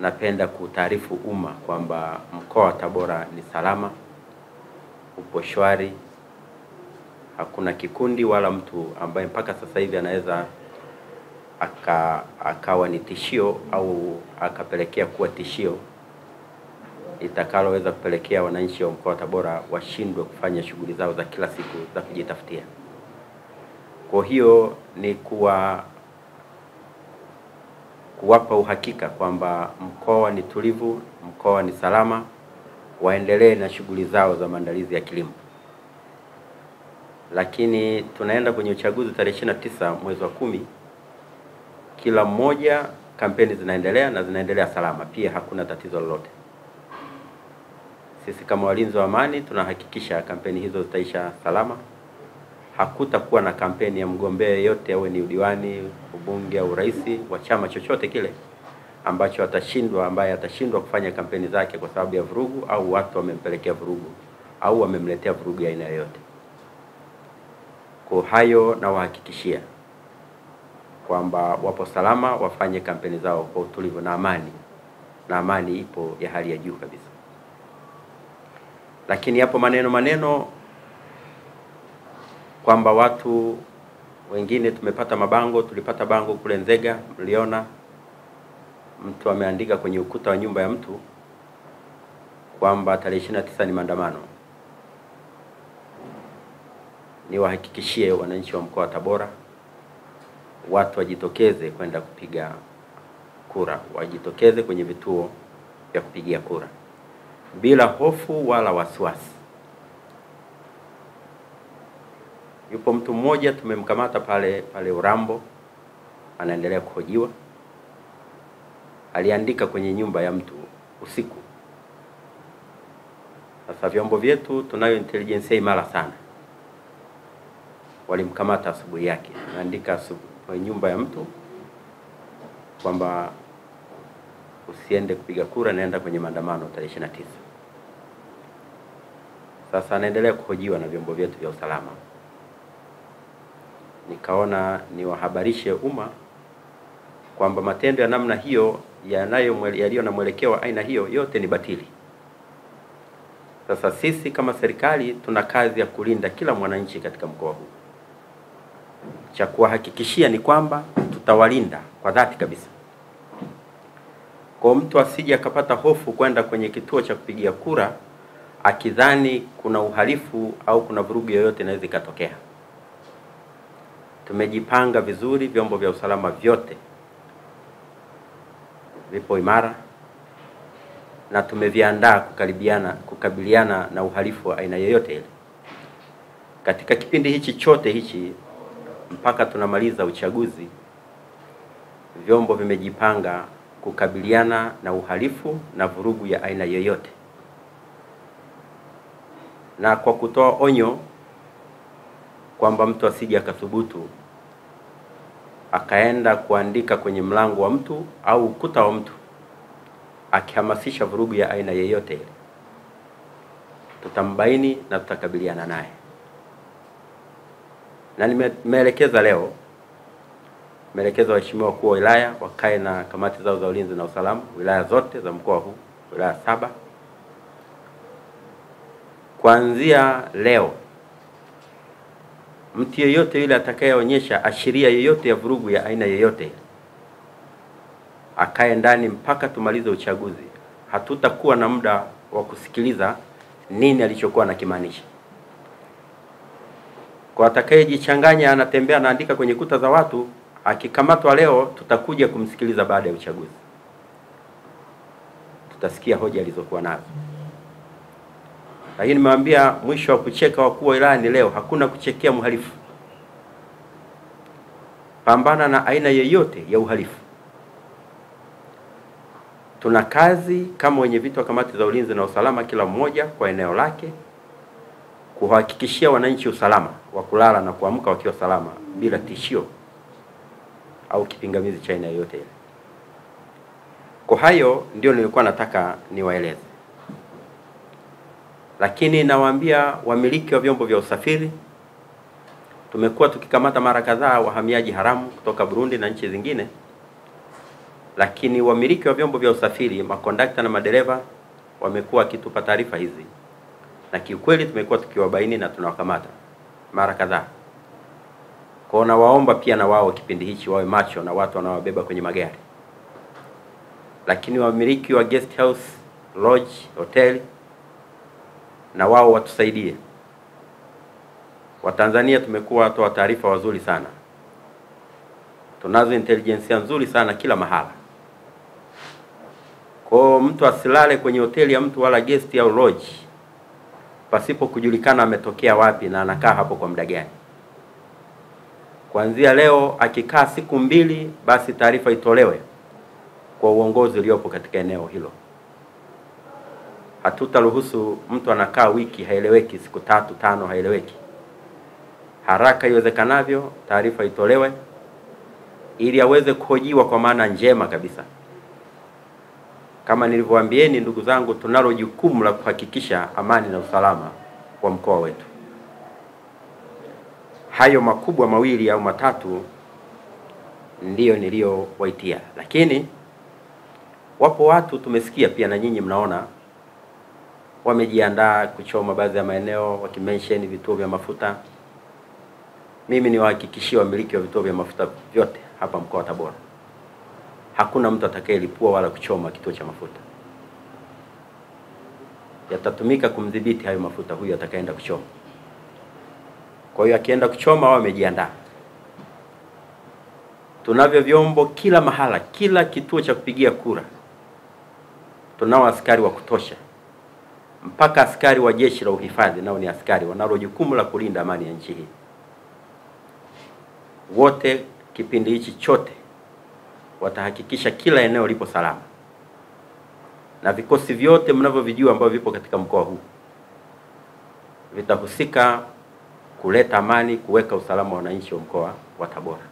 napenda kutaarifu umma kwamba mkoa wa Tabora ni salama, upo shwari. Hakuna kikundi wala mtu ambaye mpaka sasa hivi anaweza akawa ni tishio au akapelekea kuwa tishio itakaloweza kupelekea wananchi wa mkoa wa Tabora washindwe kufanya shughuli zao za kila siku za kujitafutia. Kwa hiyo ni kuwapa uhakika kwamba mkoa ni tulivu, mkoa ni salama, waendelee na shughuli zao za maandalizi ya kilimo. Lakini tunaenda kwenye uchaguzi tarehe 29 mwezi wa 10. Kila mmoja kampeni zinaendelea na zinaendelea salama, pia hakuna tatizo lolote. Sisi kama walinzi wa amani tunahakikisha kampeni hizo zitaisha salama. Hakutakuwa na kampeni ya mgombea yote, awe ni udiwani, ubunge au urais wa chama chochote kile ambaye atashindwa kufanya kampeni zake kwa sababu ya vurugu au watu wamempelekea vurugu au wamemletea vurugu ya aina yoyote. Kwa hayo na wahakikishia kwamba wapo salama, wafanye kampeni zao kwa utulivu na amani. Na amani ipo ya hali ya juu kabisa. Lakini yapo maneno kwamba watu wengine tulipata bango kule Nzega, mliona mtu ameandika kwenye ukuta wa nyumba ya mtu kwamba tarehe 29 ni maandamano. Niwahakikishie wananchi wa mkoa wa Tabora, watu wajitokeze kwenda kupiga kura, wajitokeze kwenye vituo vya kupigia kura bila hofu wala wasiwasi. Yupo mtu mmoja tumemkamata pale Urambo, anaendelea kuhojiwa. Aliandika kwenye nyumba ya mtu usiku. Sasa vyombo vyetu tunayo intelligence imara sana. Walimkamata asubuhi yake, anaandika kwenye nyumba ya mtu kwamba usiende kupiga kura, naenda kwenye maandamano tarehe 29. Sasa anaendelea kuhojiwa na vyombo vyetu vya usalama. Nikaona niwahabarishe umma kwamba matendo ya namna hiyo yaliyo na mwelekeo aina hiyo yote ni batili. Sasa sisi kama serikali tuna kazi ya kulinda kila mwananchi katika mkoa huu. Cha kuhakikishia ni kwamba tutawalinda kwa dhati kabisa. Kwa mtu asije akapata hofu kwenda kwenye kituo cha kupigia kura akidhani kuna uhalifu au kuna vurugu yoyote inaweza ikatokea. Tumejipanga vizuri, vyombo vya usalama vyote vipo imara na tumeviandaa kukabiliana na uhalifu wa aina yoyote ile. Katika kipindi hichi chote hichi mpaka tunamaliza uchaguzi, vyombo vimejipanga kukabiliana na uhalifu na vurugu ya aina yoyote. Na kwa kutoa onyo kwamba mtu asije akathubutu akaenda kuandika kwenye mlango wa mtu au ukuta wa mtu akihamasisha vurugu ya aina yoyote ile, tutambaini na tutakabiliana naye. Na nimeelekeza leo, waheshimiwa wakuu wa wilaya wakae na kamati zao za ulinzi na usalama, wilaya zote za mkoa huu, wilaya 7. Kuanzia leo, mtu yeyote yule atakayeonyesha ashiria yoyote ya vurugu ya aina yoyote akae ndani mpaka tumalize uchaguzi. Hatutakuwa na muda wa kusikiliza nini alichokuwa anakimaanisha. Kwa atakayejichanganya anatembea anaandika kwenye kuta za watu, akikamatwa leo tutakuja kumsikiliza baada ya uchaguzi. Tutasikia hoja alizokuwa nazo. Lakini nimewaambia mwisho wa kucheka wakuu wa wilaya ni leo, hakuna kuchekea mhalifu. Pambana na aina yoyote ya uhalifu. Tuna kazi kama wenye vitu wa kamati za ulinzi na usalama, kila mmoja kwa eneo lake, kuhakikishia wananchi usalama wa kulala na kuamka wakiwa salama bila tishio au kipingamizi cha aina yoyote. Kwa hayo ndio nilikuwa nataka niwaeleze. Lakini nawaambia wamiliki wa vyombo vya usafiri, tumekuwa tukikamata mara kadhaa wahamiaji haramu kutoka Burundi na nchi zingine lakini wamiliki wa vyombo vya usafiri, makondakta na madereva wamekuwa wakitupa taarifa hizi, na kiukweli tumekuwa tukiwabaini na tunawakamata mara kadhaa. Kwa na waomba pia na wao kipindi hichi wawe macho na watu wanaowabeba kwenye magari. Lakini wamiliki wa guest house, lodge, hotel na wao watusaidie. Watanzania tumekuwa watoa taarifa wazuri sana. Tunazo intelligence nzuri sana kila mahala. Kwa mtu asilale kwenye hoteli ya mtu wala guest au lodge pasipo kujulikana ametokea wapi na anakaa hapo kwa muda gani. Kuanzia leo akikaa siku 2 basi taarifa itolewe kwa uongozi uliopo katika eneo hilo. Hatutaruhusu mtu anakaa wiki haeleweki, siku 3, 5 haeleweki. Haraka iwezekanavyo taarifa itolewe ili aweze kuhojiwa kwa maana njema kabisa. Kama nilivyowaambieni ndugu zangu, tunalo jukumu la kuhakikisha amani na usalama wa mkoa wetu. Hayo makubwa mawili au matatu ndiyo niliyowaitia, lakini wapo watu tumesikia pia na nyinyi mnaona wamejiandaa kuchoma baadhi ya maeneo wakimention vituo vya mafuta. Mimi niwahakikishie wamiliki wa vituo vya mafuta vyote hapa mkoa wa Tabora, hakuna mtu atakayelipua wala kuchoma kituo cha mafuta. Yatatumika kumdhibiti hayo mafuta huyu atakayeenda kuchoma. Kwa hiyo akienda kuchoma wao wamejiandaa. Tunavyo vyombo kila mahala, kila kituo cha kupigia kura. Tunao askari wa kutosha. Mpaka askari wa jeshi la uhifadhi nao ni askari wanalo jukumu la kulinda amani ya nchi hii. Wote kipindi hichi chote watahakikisha kila eneo lipo salama. Na vikosi vyote mnavyovijua ambavyo vipo katika mkoa huu vitahusika kuleta amani, kuweka usalama wa wananchi wa mkoa wa Tabora.